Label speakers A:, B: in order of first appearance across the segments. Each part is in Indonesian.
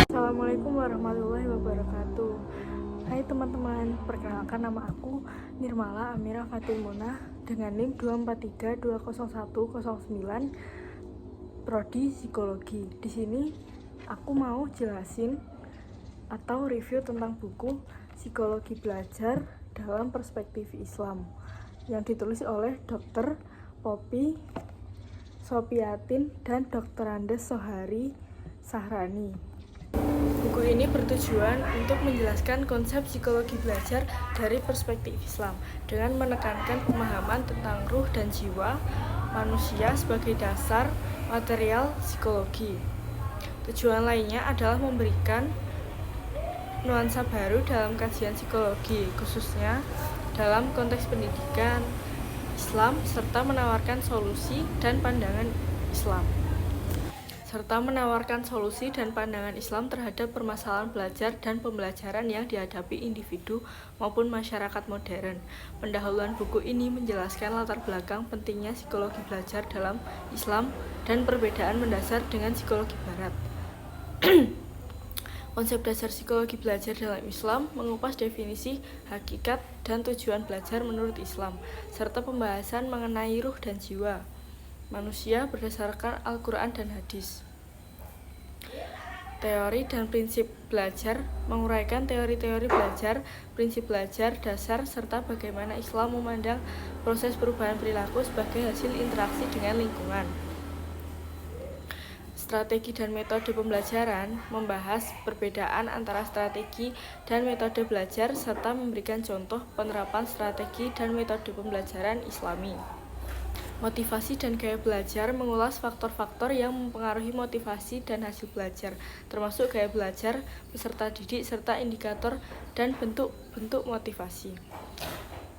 A: Assalamualaikum warahmatullahi wabarakatuh. Hai teman-teman, perkenalkan nama aku Nirmala Amira Fatimuna dengan NIM 243201009 Prodi Psikologi. Di sini aku mau jelasin atau review tentang buku Psikologi Belajar dalam Perspektif Islam yang ditulis oleh Dr. Poppy Sopiatin dan Dr. Andes Sohari Sahrani. Buku ini bertujuan untuk menjelaskan konsep psikologi belajar dari perspektif Islam dengan menekankan pemahaman tentang ruh dan jiwa manusia sebagai dasar material psikologi. Tujuan lainnya adalah memberikan nuansa baru dalam kajian psikologi, khususnya dalam konteks pendidikan Islam, serta menawarkan solusi dan pandangan Islam terhadap permasalahan belajar dan pembelajaran yang dihadapi individu maupun masyarakat modern. Pendahuluan buku ini menjelaskan latar belakang pentingnya psikologi belajar dalam Islam dan perbedaan mendasar dengan psikologi Barat. Konsep dasar psikologi belajar dalam Islam mengupas definisi, hakikat, dan tujuan belajar menurut Islam, serta pembahasan mengenai ruh dan jiwa manusia berdasarkan Al-Quran dan Hadis. Teori dan prinsip belajar menguraikan teori-teori belajar, prinsip belajar dasar, serta bagaimana Islam memandang proses perubahan perilaku sebagai hasil interaksi dengan lingkungan. Strategi dan metode pembelajaran membahas perbedaan antara strategi dan metode belajar serta memberikan contoh penerapan strategi dan metode pembelajaran Islami. Motivasi dan gaya belajar mengulas faktor-faktor yang mempengaruhi motivasi dan hasil belajar, termasuk gaya belajar, peserta didik, serta indikator dan bentuk-bentuk motivasi.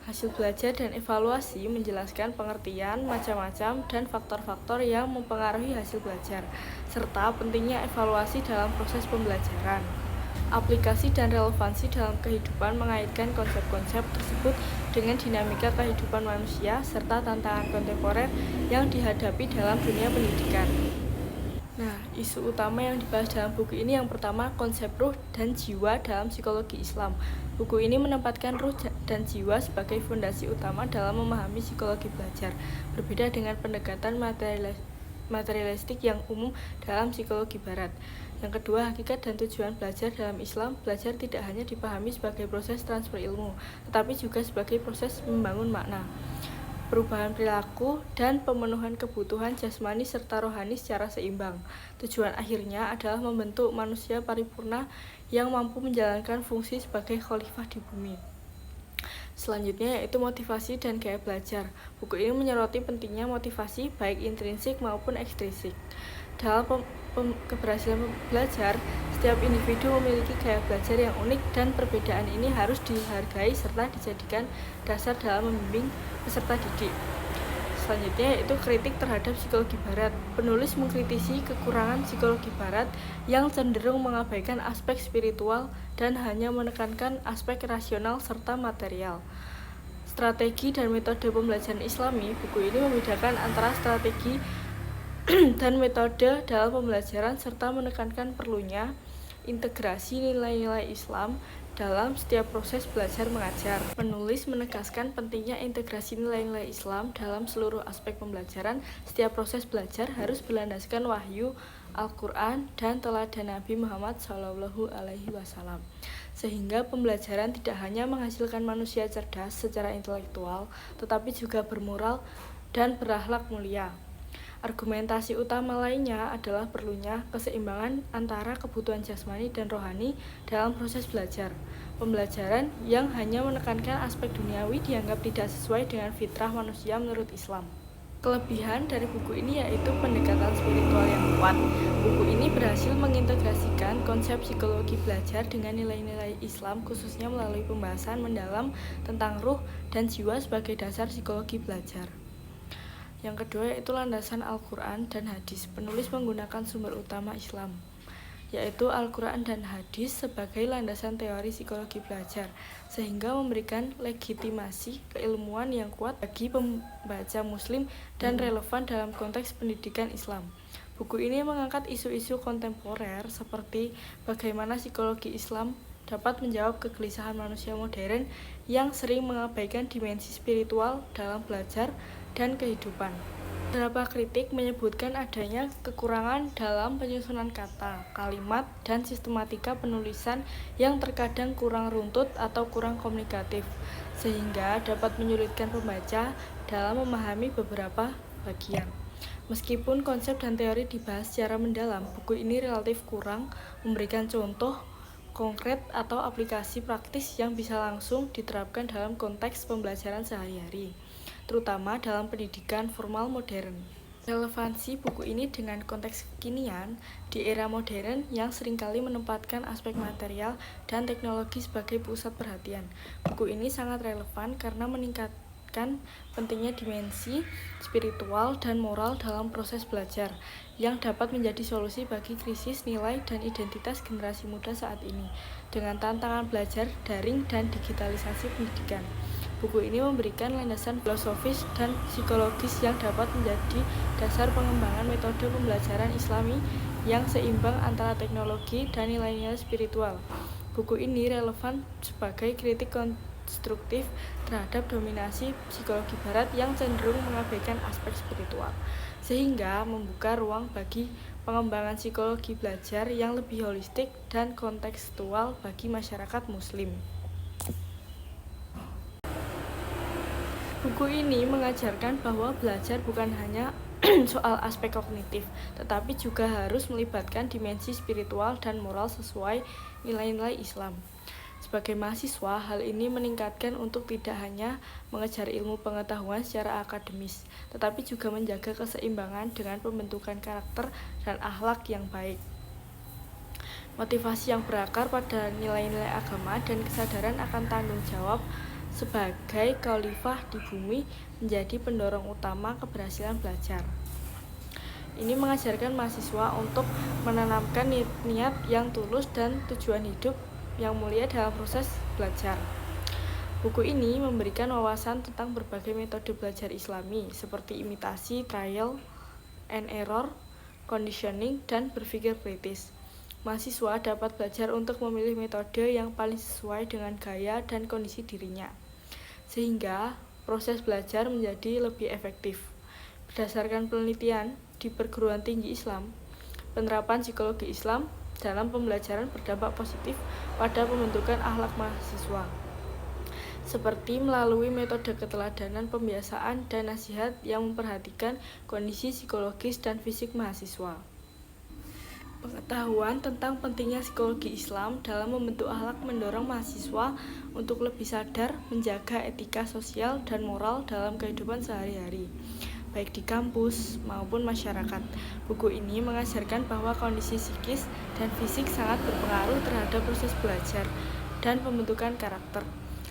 A: Hasil belajar dan evaluasi menjelaskan pengertian, macam-macam, dan faktor-faktor yang mempengaruhi hasil belajar, serta pentingnya evaluasi dalam proses pembelajaran. Aplikasi dan relevansi dalam kehidupan mengaitkan konsep-konsep tersebut dengan dinamika kehidupan manusia serta tantangan kontemporer yang dihadapi dalam dunia pendidikan. Nah, isu utama yang dibahas dalam buku ini yang pertama, konsep ruh dan jiwa dalam psikologi Islam. Buku ini menempatkan ruh dan jiwa sebagai fondasi utama dalam memahami psikologi belajar, berbeda dengan pendekatan materialistik yang umum dalam psikologi Barat. Yang kedua, hakikat dan tujuan belajar dalam Islam. Belajar tidak hanya dipahami sebagai proses transfer ilmu, tetapi juga sebagai proses membangun makna, perubahan perilaku, dan pemenuhan kebutuhan jasmani serta rohani secara seimbang. Tujuan akhirnya adalah membentuk manusia paripurna yang mampu menjalankan fungsi sebagai khalifah di bumi. Selanjutnya yaitu motivasi dan gaya belajar. Buku ini menyoroti pentingnya motivasi baik intrinsik maupun ekstrinsik. Dalam keberhasilan belajar, setiap individu memiliki gaya belajar yang unik dan perbedaan ini harus dihargai serta dijadikan dasar dalam membimbing peserta didik. Selanjutnya yaitu kritik terhadap psikologi Barat. Penulis mengkritisi kekurangan psikologi Barat yang cenderung mengabaikan aspek spiritual dan hanya menekankan aspek rasional serta material. Strategi dan metode pembelajaran Islami. Buku ini membedakan antara strategi dan metode dalam pembelajaran serta menekankan perlunya integrasi nilai-nilai Islam dalam setiap proses belajar mengajar. Penulis menegaskan pentingnya integrasi nilai-nilai Islam dalam seluruh aspek pembelajaran. Setiap proses belajar harus berlandaskan wahyu, Al-Quran, dan teladan Nabi Muhammad SAW. Sehingga pembelajaran tidak hanya menghasilkan manusia cerdas secara intelektual, tetapi juga bermoral dan berakhlak mulia. Argumentasi utama lainnya adalah perlunya keseimbangan antara kebutuhan jasmani dan rohani dalam proses belajar. Pembelajaran yang hanya menekankan aspek duniawi dianggap tidak sesuai dengan fitrah manusia menurut Islam. Kelebihan dari buku ini yaitu pendekatan spiritual yang kuat. Buku ini berhasil mengintegrasikan konsep psikologi belajar dengan nilai-nilai Islam, khususnya melalui pembahasan mendalam tentang ruh dan jiwa sebagai dasar psikologi belajar. Yang kedua yaitu landasan Al-Quran dan hadis. Penulis menggunakan sumber utama Islam, yaitu Al-Quran dan hadis sebagai landasan teori psikologi belajar, sehingga memberikan legitimasi keilmuan yang kuat bagi pembaca muslim dan relevan dalam konteks pendidikan Islam. Buku ini mengangkat isu-isu kontemporer seperti bagaimana psikologi Islam dapat menjawab kegelisahan manusia modern yang sering mengabaikan dimensi spiritual dalam belajar dan kehidupan. Beberapa kritik menyebutkan adanya kekurangan dalam penyusunan kata, kalimat, dan sistematika penulisan yang terkadang kurang runtut atau kurang komunikatif, sehingga dapat menyulitkan pembaca dalam memahami beberapa bagian. Meskipun konsep dan teori dibahas secara mendalam, buku ini relatif kurang memberikan contoh konkret atau aplikasi praktis yang bisa langsung diterapkan dalam konteks pembelajaran sehari-hari, terutama dalam pendidikan formal modern. Relevansi buku ini dengan konteks kekinian di era modern yang seringkali menempatkan aspek material dan teknologi sebagai pusat perhatian. Buku ini sangat relevan karena meningkatkan pentingnya dimensi spiritual dan moral dalam proses belajar yang dapat menjadi solusi bagi krisis nilai dan identitas generasi muda saat ini dengan tantangan belajar daring dan digitalisasi pendidikan. Buku ini memberikan landasan filosofis dan psikologis yang dapat menjadi dasar pengembangan metode pembelajaran Islami yang seimbang antara teknologi dan nilai-nilai spiritual. Buku ini relevan sebagai kritik konstruktif terhadap dominasi psikologi barat yang cenderung mengabaikan aspek spiritual, sehingga membuka ruang bagi pengembangan psikologi belajar yang lebih holistik dan kontekstual bagi masyarakat muslim. Buku ini mengajarkan bahwa belajar bukan hanya soal aspek kognitif, tetapi juga harus melibatkan dimensi spiritual dan moral sesuai nilai-nilai Islam. Sebagai mahasiswa, hal ini meningkatkan untuk tidak hanya mengejar ilmu pengetahuan secara akademis, tetapi juga menjaga keseimbangan dengan pembentukan karakter dan akhlak yang baik. Motivasi yang berakar pada nilai-nilai agama dan kesadaran akan tanggung jawab sebagai khalifah di bumi menjadi pendorong utama keberhasilan belajar. Ini mengajarkan mahasiswa untuk menanamkan niat yang tulus dan tujuan hidup yang mulia dalam proses belajar. Buku ini memberikan wawasan tentang berbagai metode belajar Islami seperti imitasi, trial and error, conditioning, dan berpikir kritis. Mahasiswa dapat belajar untuk memilih metode yang paling sesuai dengan gaya dan kondisi dirinya, sehingga proses belajar menjadi lebih efektif. Berdasarkan penelitian di perguruan tinggi Islam, penerapan psikologi Islam dalam pembelajaran berdampak positif pada pembentukan akhlak mahasiswa, seperti melalui metode keteladanan, pembiasaan, dan nasihat yang memperhatikan kondisi psikologis dan fisik mahasiswa. Pengetahuan tentang pentingnya psikologi Islam dalam membentuk akhlak mendorong mahasiswa untuk lebih sadar menjaga etika sosial dan moral dalam kehidupan sehari-hari, baik di kampus maupun masyarakat. Buku ini mengajarkan bahwa kondisi psikis dan fisik sangat berpengaruh terhadap proses belajar dan pembentukan karakter,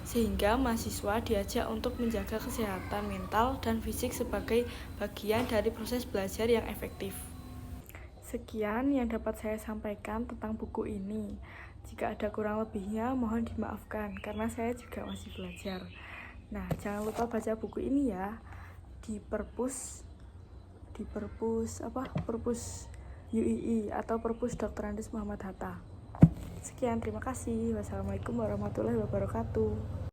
A: sehingga mahasiswa diajak untuk menjaga kesehatan mental dan fisik sebagai bagian dari proses belajar yang efektif. Sekian yang dapat saya sampaikan tentang buku ini. Jika ada kurang lebihnya, mohon dimaafkan karena saya juga masih belajar. Nah, jangan lupa baca buku ini ya di Perpus UII atau Perpus Dr. Andes Muhammad Hatta. Sekian, terima kasih. Wassalamualaikum warahmatullahi wabarakatuh.